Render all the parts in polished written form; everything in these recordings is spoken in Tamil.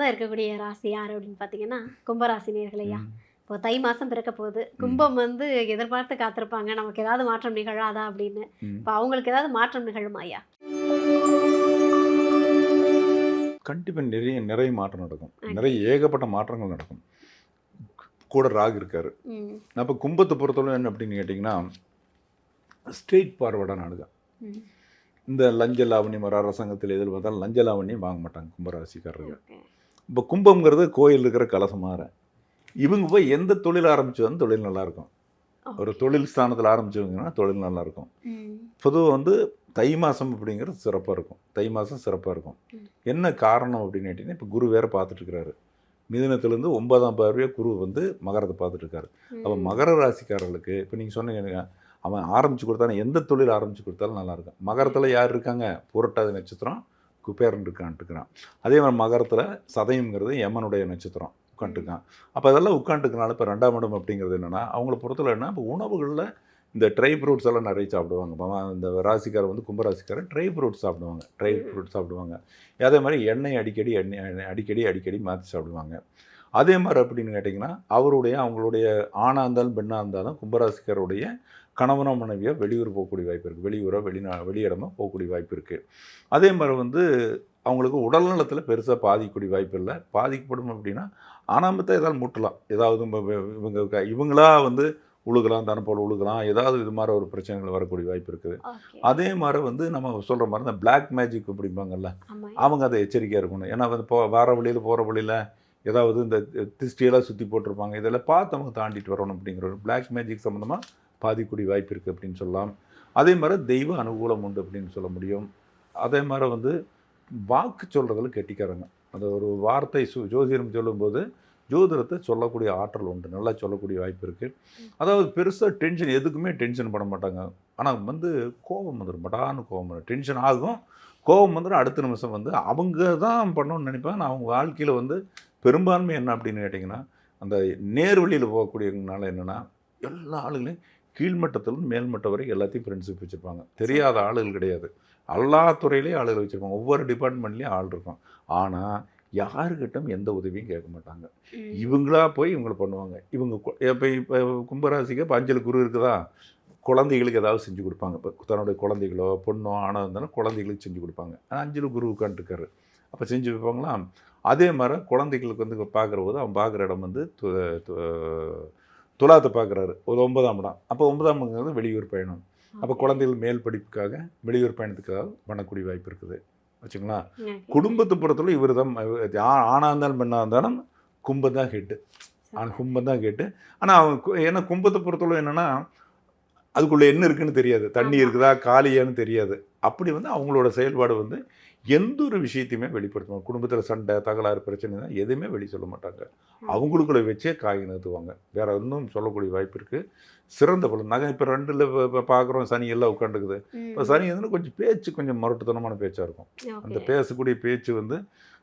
இரண்டாவதா இருக்கக்கூடிய ராசி யார் அப்படின்னு பார்த்தீங்கன்னா, கும்பராசி நேயர்களையா. ம். இப்போ தை மாசம் பிறக்க போகுது. ம். கும்பம் வந்து எதிர்பார்த்து காத்திருப்பாங்க. நமக்கு ஏதாவது மாற்றம் நிகழாதா அப்படின்னு. ம். இப்போ அவங்களுக்கு ஏதாவது மாற்றம் நிகழுமா ஐயா? கண்டிப்பா நிறைய நிறைய மாற்றம் நடக்கும். ஓகே. நிறைய ஏகப்பட்ட மாற்றங்கள் நடக்கும். கூட ராகு இருக்காரு. ம். அப்ப கும்பத்த பொறுத்தளவு என்ன அப்படின்னு கேட்டீங்கன்னா, ஸ்ட்ரெய்ட் ஃபார்வர்டான ஆளுங்க. ம். இந்த லஞ்ச லாவண்யம் வர அரசாங்கத்தில் எதில் பார்த்தாலும் லஞ்ச லாவண்யம் வாங்க மாட்டாங்க கும்பராசிக்காரங்க. ஓகே. இப்போ கும்பம்ங்கிறது கோயில் இருக்கிற கலசம் மாற. இவங்க போய் எந்த தொழில் ஆரம்பிச்சு வந்து தொழில் நல்லாயிருக்கும். ஒரு ஓகே. தொழில் ஸ்தானத்தில் ஆரம்பிச்சவங்கன்னா தொழில் நல்லாயிருக்கும். ம். பொதுவா வந்து தை மாதம் அப்படிங்கிறது சிறப்பாக இருக்கும். தை மாதம் சிறப்பாக இருக்கும். ம். என்ன காரணம் அப்படின்னு கேட்டிங்கன்னா, இப்போ குரு வேற பார்த்துட்டு இருக்கிறாரு. மிதுனத்திலேருந்து 9ஆம் பார்வையாக குரு வந்து மகரத்தை பார்த்துட்டு இருக்காரு. அப்போ ம். மகர ராசிக்காரர்களுக்கு இப்போ நீங்கள் சொன்னீங்க அவன் ஆரம்பித்து கொடுத்தாலும் எந்த தொழில் ஆரம்பித்து கொடுத்தாலும் நல்லாயிருக்கும். மகரத்தில் யார் இருக்காங்க? புரட்டாதி நட்சத்திரம் குபேரன் உட்காந்துருக்கான். அதே மாதிரி மகரத்தில் சதயம்ங்கிறது யமனுடைய நட்சத்திரம் உட்காந்துருக்கான். அப்போ அதெல்லாம் உட்காந்துருக்கனால இப்போ 2ஆம் இடம் அப்படிங்கிறது என்னென்னா அவங்கள பொறுத்தவரை என்ன இப்போ உணவுகளில் இந்த ட்ரை ஃப்ரூட்ஸ் எல்லாம் நிறைய சாப்பிடுவாங்க. இந்த ராசிக்காரர் வந்து கும்பராசிக்காரர் ட்ரை ஃப்ரூட்ஸ் சாப்பிடுவாங்க. ட்ரை ஃப்ரூட்ஸ் சாப்பிடுவாங்க. அதே மாதிரி எண்ணெய் அடிக்கடி மாற்றி சாப்பிடுவாங்க. அதே மாதிரி அப்படின்னு கேட்டிங்கன்னா அவங்களுடைய ஆணாக இருந்தாலும் பெண்ணாக இருந்தாலும் கும்பராசிக்காரருடைய கணவனோ மனைவியோ வெளியூர் போகக்கூடிய வாய்ப்பு இருக்குது. வெளியூரோ வெளியிடமோ போகக்கூடிய வாய்ப்பு இருக்குது. அதே மாதிரி வந்து அவங்களுக்கு உடல் நலத்தில் பெருசாக பாதிக்கக்கூடிய வாய்ப்பு இல்லை. பாதிக்கப்படும் அப்படின்னா ஆனாமத்தை ஏதாவது முட்டலாம். ஏதாவது இவங்களா வந்து உழுகலாம், தானே போல் உழுகலாம், ஏதாவது இது மாதிரி ஒரு பிரச்சனைகள் வரக்கூடிய வாய்ப்பு இருக்குது. ஓகே. அதே மாதிரி வந்து நம்ம சொல்கிற மாதிரி இந்த பிளாக் மேஜிக் அப்படிம்பாங்கல்ல, ஆமா. அவங்க அதை எச்சரிக்கையாக இருக்கணும். ஏன்னா வந்து வர வழியில் போகிற வழியில் ஏதாவது இந்த திஷ்டியெல்லாம் சுற்றி போட்டிருப்பாங்க. இதெல்லாம் பார்த்து அவங்க தாண்டிட்டு வரணும் அப்படிங்கிற ஒரு பிளாக் மேஜிக் சம்மந்தமாக பாதிக்கூடிய வாய்ப்பு இருக்குது அப்படின்னு சொல்லலாம். அதே மாதிரி தெய்வ அனுகூலம் உண்டு அப்படின்னு சொல்ல முடியும். அதே மாதிரி வந்து வாக்கு சொல்கிறதுல கெட்டிக்காரங்க. அந்த ஒரு வார்த்தை ஜோதிடம் சொல்லும்போது ஜோதிடத்தை சொல்லக்கூடிய ஆற்றல் உண்டு. நல்லா சொல்லக்கூடிய வாய்ப்பு இருக்குது. அதாவது பெருசாக எதுக்குமே டென்ஷன் பண்ண மாட்டாங்க. ஆனால் வந்து கோபம் வந்துடும். படான்னு கோபம் வரும். டென்ஷன் ஆகும். கோபம் வந்துடும். அடுத்த நிமிஷம் வந்து அவங்க தான் பண்ணணும்னு நினைப்பாங்க. நான் அவங்க வாழ்க்கையில் வந்து பெரும்பான்மை என்ன அப்படின்னு கேட்டிங்கன்னா, அந்த நேர்வழியில் போகக்கூடியவங்கனால என்னென்னா எல்லா ஆளுகளையும் கீழ்மட்டத்திலும் மேல்மட்டம் வரை எல்லாத்தையும் ஃப்ரெண்ட்ஷிப் வச்சுருப்பாங்க. தெரியாத ஆளுகள் கிடையாது. எல்லா துறையிலையும் ஆளுகள் வச்சுருப்பாங்க. ஒவ்வொரு டிபார்ட்மெண்ட்லேயும் ஆள் இருக்கும். ஆனால் யாருக்கிட்டும் எந்த உதவியும் கேட்க மாட்டாங்க. இவங்களா போய் இவங்கள பண்ணுவாங்க. இவங்க இப்போ கும்பராசிக்கு இப்போ 5 குரு இருக்குதா, குழந்தைகளுக்கு ஏதாவது செஞ்சு கொடுப்பாங்க. இப்போ தன்னுடைய குழந்தைகளோ பொண்ணோ ஆணோ இருந்தாலும் குழந்தைகளுக்கு செஞ்சு கொடுப்பாங்க. 5 குரு உட்காந்துருக்காரு. அப்போ செஞ்சு வைப்பாங்களா. அதே மாதிரி குழந்தைகளுக்கு வந்து பார்க்குற போது அவன் பார்க்குற இடம் வந்து துலாத்தை பார்க்குறாரு. ஒரு 9ஆம் இடம். அப்போ 9ஆம் இடங்கிறது வெளியூர் பயணம். அப்போ குழந்தைகள் மேல் படிப்புக்காக வெளியூர் பயணத்துக்காக பண்ணக்கூடிய வாய்ப்பு இருக்குது. வச்சுங்களா. குடும்பத்தை பொறுத்தவரை இவர் தான் ஆணாக இருந்தாலும் பெண்ணாக இருந்தாலும் கும்பம் தான் ஹெட்டு. கும்பம் தான் கேட்டு. ஆனால் அவன் ஏன்னா கும்பத்தை பொறுத்தவரை என்னென்னா அதுக்குள்ளே என்ன இருக்குன்னு தெரியாது. தண்ணி இருக்குதா காலியான்னு தெரியாது. அப்படி வந்து அவங்களோட செயல்பாடு வந்து எந்த ஒரு விஷயத்தையுமே வெளிப்படுத்துவாங்க. குடும்பத்தில் சண்டை தகராறு பிரச்சனை தான் எதுவுமே வெளி சொல்ல மாட்டாங்க. அவங்களுக்குள்ள வச்சே காய் நகர்த்துவாங்க. வேற இன்னும் சொல்லக்கூடிய வாய்ப்பு இருக்குது. சிறந்த பலன் நகை இப்போ 2ல் பார்க்குறோம். சனி எல்லாம் உட்காந்துக்குது. இப்போ சனி வந்து கொஞ்சம் முரட்டுத்தனமான பேச்சாக இருக்கும். அந்த பேசக்கூடிய பேச்சு வந்து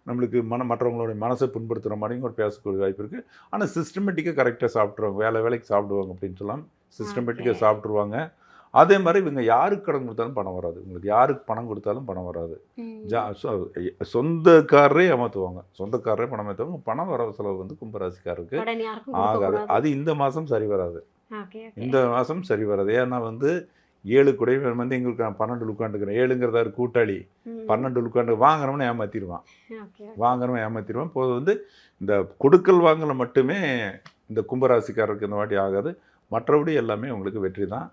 நம்மளுக்கு மற்றவங்களுடைய மனசை புண்படுத்துகிற மாதிரியும் ஒரு பேசக்கூடிய வாய்ப்பு இருக்குது. ஆனால் சிஸ்டமேட்டிக்காக கரெக்டாக சாப்பிட்ருவாங்க. வேலைக்கு சாப்பிடுவாங்க அப்படின்னு சொல்லலாம். சிஸ்டமேட்டிக்காக சாப்பிட்ருவாங்க. அதே மாதிரி இவங்க யாருக்கு கடன் கொடுத்தாலும் பணம் வராது. உங்களுக்கு யாருக்கு பணம் கொடுத்தாலும் பணம் வராது. சொந்தக்காரரே ஏமாற்றுவாங்க. சொந்தக்காரரே பணம் ஏற்றுவாங்க. பணம் வர செலவு வந்து கும்பராசிக்காரருக்கு ஆகாது. அது இந்த மாதம் சரி வராது. இந்த மாதம் சரி வராது. ஏன்னா வந்து 7 கூட வந்து எங்களுக்கு 12 உட்காந்துக்கிறேன். 7ங்கிறதாரு கூட்டாளி. 12 உட்காந்து வாங்குறவனை ஏமாற்றிடுவான். இப்போது வந்து இந்த கொடுக்கல் வாங்கல மட்டுமே இந்த கும்பராசிக்காரருக்கு இந்த வாட்டி ஆகாது. மற்றபடி எல்லாமே உங்களுக்கு வெற்றி தான்.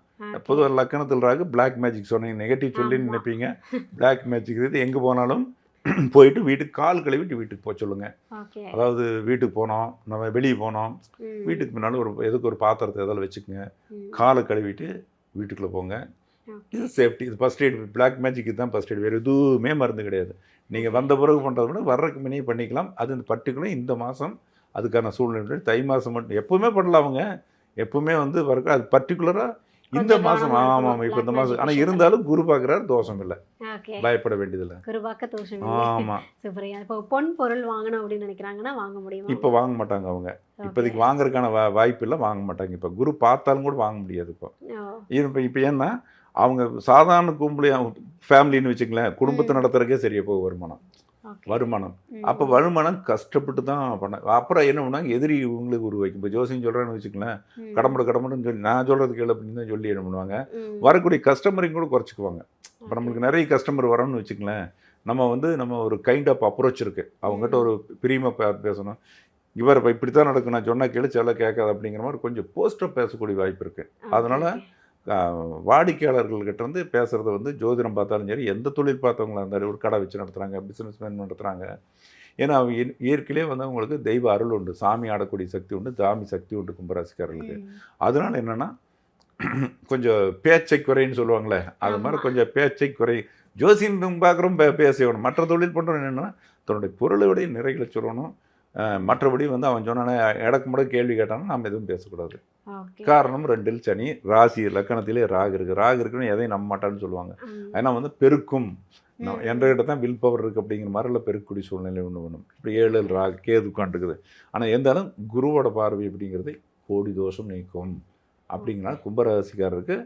பொதுவாக லக்கணத்தில் ராகு பிளாக் மேஜிக் சொன்னீங்க. நெகட்டிவ் சொல்லி நினைப்பீங்க. பிளாக் மேஜிக் இது எங்கே போனாலும் போயிட்டு வீட்டுக்கு கால் கழுவிட்டு வீட்டுக்கு போக சொல்லுங்கள். அதாவது வீட்டுக்கு போனோம், நம்ம வெளியே போனோம், வீட்டுக்கு முன்னாலும் எதுக்கு ஒரு பாத்திரத்தை எதாவது வச்சுக்கோங்க. காலை கழுவிட்டு வீட்டுக்குள்ளே போங்க. இது சேஃப்டி. இது ஃபஸ்ட் எய்ட். பிளாக் மேஜிக்கு தான் ஃபஸ்ட் எய்ட். வேறு எதுவுமே மருந்து கிடையாது. நீங்கள் வந்த பிறகு பண்ணுறத விட வர்றதுக்கு முன்னே பண்ணிக்கலாம். அது இந்த பர்டிகுலர் இந்த மாதம் அதுக்கான சூழ்நிலை. தை மாதம் மட்டும் எப்போவுமே பண்ணலாம். அவங்க எப்பவுமே வந்து வர்றது அது பர்டிகுலராக இந்த மாதம். ஆமாம். இப்போ இந்த மாதம். ஆனால் இருந்தாலும் குரு பார்க்குறாரு. தோஷம் இல்லை. பயப்பட வேண்டியதில்லை. ஆமாம். இப்போ பொன் பொருள் வாங்கணும் அப்படின்னு நினைக்கிறாங்கன்னா வாங்க முடியும். இப்போ வாங்க மாட்டாங்க அவங்க. இப்போதைக்கு வாங்குறதுக்கான வாய்ப்பு இல்லை. வாங்க மாட்டாங்க. இப்போ குரு பார்த்தாலும் கூட வாங்க முடியாது. இப்போ ஏன்னா அவங்க சாதாரண கும்பலையும் ஃபேமிலின்னு வச்சுங்களேன், குடும்பத்தை நடத்துறதுக்கே சரியாக போக வருமானம். ஓகே. வருமானம். ம். அப்போ வருமானம் கஷ்டப்பட்டு தான் பண்ண. அப்புறம் என்ன பண்ணுவாங்க, எதிரி இவங்களுக்கு உருவாக்கி. இப்போ ஜோசியம் சொல்கிறேன்னு வச்சுக்கங்களேன், ம். கடமுடன்னு சொல்லி நான் சொல்கிறது கேளு அப்படின்னு தான் சொல்லி என்ன பண்ணுவாங்க, ம். வரக்கூடிய கஸ்டமரையும் கூட குறைச்சிக்குவாங்க. இப்போ ஓகே. நம்மளுக்கு நிறைய கஸ்டமர் வரோன்னு வச்சுக்கங்களேன், நம்ம ஒரு கைண்ட் ஆஃப் அப்ரோச் இருக்குது. அவங்ககிட்ட ஒரு பிரியமாக பேசணும். இவர் இப்போ இப்படி தான் நடக்கும், நான் சொன்னால் கேளு செல்ல கேட்காது அப்படிங்கிற மாதிரி கொஞ்சம் போஸ்ட்டாக பேசக்கூடிய வாய்ப்பு இருக்குது. ஓகே, அதனால் ஓகே. வாடிக்கையாளர்கள்கிட்ட வந்து பேசுகிறது வந்து ஜோதிடம் பார்த்தாலும் சரி, எந்த தொழில் பார்த்தவங்களா இருந்தாலும், ஒரு கடை வச்சு நடத்துகிறாங்க, பிஸ்னஸ் மேன் நடத்துகிறாங்க. ஏன்னா அவங்க இயற்கையிலே வந்து அவங்களுக்கு தெய்வ அருள் உண்டு, சாமி ஆடக்கூடிய சக்தி உண்டு, சாமி சக்தி உண்டு கும்பராசிக்காரர்களுக்கு. ம். அதனால என்னென்னா கொஞ்சம் பேச்சை குறைன்னு சொல்லுவாங்களே, அது மாதிரி ஆமா. கொஞ்சம் பேச்சை குறை. ஜோசியம் பார்க்குறோம் பேசணும். மற்ற தொழில் பண்ணுறோம் என்னென்னா தன்னுடைய பொருளுடைய நிறைகளை சொல்லணும். மற்றபடி வந்து அவன் சொன்னானே இடக்கு முறை கேள்வி கேட்டானா நம்ம எதுவும் பேசக்கூடாது. ஓகே. காரணம் 2ல் சனி, ராசி லக்கணத்திலே ராகு இருக்குது. ராகு இருக்குன்னு எதையும் நம்ப மாட்டான்னு சொல்லுவாங்க. ம். ஏன்னா வந்து பெருக்கும் ம். என்கிட்ட தான் வில் பவர் இருக்குது அப்படிங்கிற மாதிரில பெருக்கக்கூடிய சூழ்நிலை ஒன்று வேணும். இப்படி 7ல் ராகு கேது உட்காந்துருக்குது. ஆனால் இருந்தாலும் குருவோட பார்வை அப்படிங்கிறது கோடி தோஷம் நீக்கும். அப்படிங்கிறனால கும்பராசிக்காரருக்கு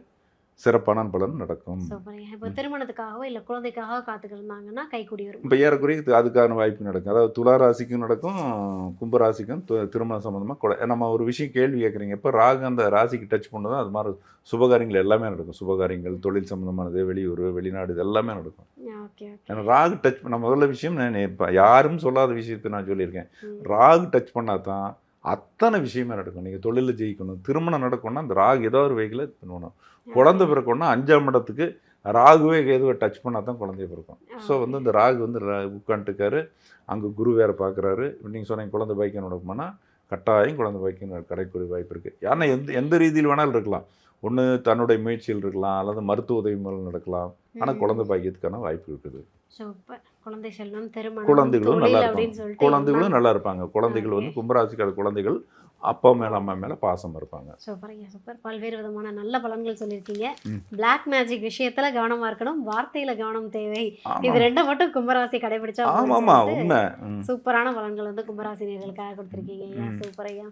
சிறப்பான பலன் நடக்கும். சூப்பருங்க. இப்போ திருமணத்துக்காகவோ இல்ல குழந்தைக்காக காத்துக்கிட்டு இருந்தாங்கன்னா கைக்கூடி வரும். இப்போ ஏறக்குறைய அதுக்கான வாய்ப்பு நடக்கும். அதாவது துலா ராசிக்கும் நடக்கும், கும்பராசிக்கும் திருமணம் சம்மந்தமாக நம்ம ஒரு விஷயம் கேள்வி கேட்குறீங்க. இப்போ ராகு அந்த ராசிக்கு டச் பண்ணதும் அது மாதிரி சுபகாரியங்கள் எல்லாமே நடக்கும். சுபகாரியங்கள், தொழில் சம்மந்தமானது, வெளியூர், வெளிநாடு இது எல்லாமே நடக்கும். Okay, okay. ஏன்னா ராகு டச் பண்ண முதல்ல விஷயம் நான் இப்போ யாரும் சொல்லாத விஷயத்தை நான் சொல்லியிருக்கேன். ம். ராகு டச் பண்ணால் தான் அத்தனை விஷயமே நடக்கும். நீங்கள் தொழிலில் ஜெயிக்கணும், திருமணம் நடக்கணும்னா அந்த ராகு ஏதோ ஒரு வகையில் பண்ணணும். குழந்தை பிறக்கணும்னா 5ஆம் இடத்துக்கு ராகுவே எதுவை டச் பண்ணால் தான் குழந்தைய பிறக்கும். ஸோ வந்து இந்த ராகு வந்து உட்காந்துருக்காரு, அங்கே குரு வேறு பார்க்குறாரு. நீங்கள் சொன்னீங்க குழந்தை பாக்கியம் நடக்குமானா கட்டாயம் குழந்தை பாக்கியம் கிடைக்கக்கூடிய வாய்ப்பு இருக்குது. ஏன்னா எந்த ரீதியில் வேணாலும் இருக்கலாம். ஒன்று தன்னுடைய முயற்சியில் இருக்கலாம், அல்லது மருத்துவ உதவி மூலம் நடக்கலாம். ஆனால் குழந்தை பாக்கியத்துக்கான வாய்ப்பு இருக்குது. சூப்பர். குழந்தை செல்வம், திருமணம், குழந்தைகளும் நல்லா தொழில் அப்படின்னு இருப்பாங்க. சொல்லிட்டு குழந்தைகளும் நல்லா இருப்பாங்க. குழந்தைகள் வந்து ஓகே. கும்பராசிக்கார குழந்தைகள் அப்பா மேலே அம்மா மேலே பாசம் இருப்பாங்க. சூப்பருங்க, சூப்பர். பல்வேறு விதமான நல்ல பலன்கள் சொல்லியிருக்கீங்க. ம். பிளாக் மேஜிக் விஷயத்துல கவனமா இருக்கணும், வார்த்தையில கவனம் தேவை. இது ஆமாம் 2 மட்டும் கும்பராசி கடைபிடிச்சா போதும்னு ஆமாம்மா சொல்லிட்டு உண்மை. சூப்பரான பலன்கள் வந்து கும்பராசி நேயர்களுக்காக கொடுத்துருக்கீங்க ஐயா. ம். சூப்பர் ஐயா.